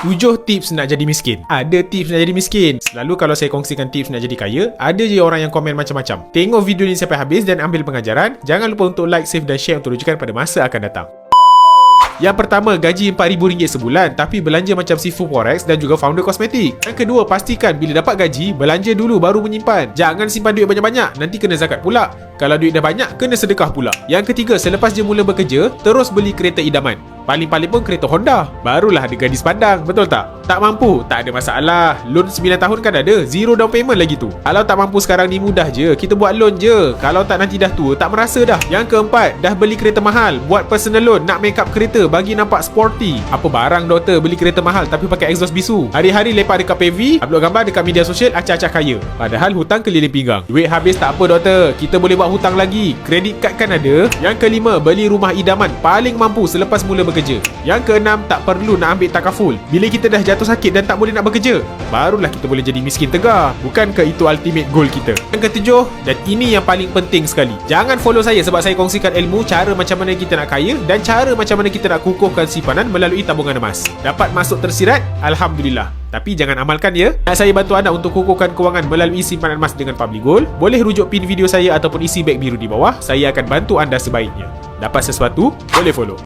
7 tips nak jadi miskin. Ada tips nak jadi miskin. Selalu kalau saya kongsikan tips nak jadi kaya, ada je orang yang komen macam-macam. Tengok video ni sampai habis dan ambil pengajaran. Jangan lupa untuk like, save dan share untuk rujukan pada masa akan datang. Yang pertama, gaji RM4,000 sebulan tapi belanja macam Sifu Forex dan juga Founder Kosmetik. Yang kedua, pastikan bila dapat gaji, belanja dulu baru menyimpan. Jangan simpan duit banyak-banyak, nanti kena zakat pula. Kalau duit dah banyak, kena sedekah pula. Yang ketiga, selepas je mula bekerja, terus beli kereta idaman. Paling-paling pun kereta Honda. Barulah ada gadis pandang, betul tak? Tak mampu? Tak ada masalah. Loan 9 tahun kan ada, zero down payment lagi tu. Kalau tak mampu sekarang ni mudah je, kita buat loan je. Kalau tak nanti dah tua, tak merasa dah. Yang keempat, dah beli kereta mahal, buat personal loan, nak make up kereta bagi nampak sporty. Apa barang doktor beli kereta mahal tapi pakai exhaust bisu. Hari-hari lepak dekat PV, upload gambar dekat media sosial, acah-acah kaya. Padahal hutang keliling pinggang. Duit habis tak apa doktor, kita boleh buat hutang lagi. Kredit kad kan ada. Yang kelima, beli rumah idaman paling mampu selepas mula bekerja. Yang keenam, tak perlu nak ambil takaful. Bila kita dah jatuh sakit dan tak boleh nak bekerja, barulah kita boleh jadi miskin tegar. Bukankah itu ultimate goal kita? Yang ketujuh, dan ini yang paling penting sekali, jangan follow saya sebab saya kongsikan ilmu cara macam mana kita nak kaya dan cara macam mana kita nak kukuhkan simpanan melalui tabungan emas. Dapat masuk tersirat, Alhamdulillah. Tapi jangan amalkan ya. Nak saya bantu anda untuk kukuhkan kewangan melalui simpanan emas dengan Public Gold? Boleh rujuk pin video saya ataupun isi beg biru di bawah. Saya akan bantu anda sebaiknya. Dapat sesuatu? Boleh follow.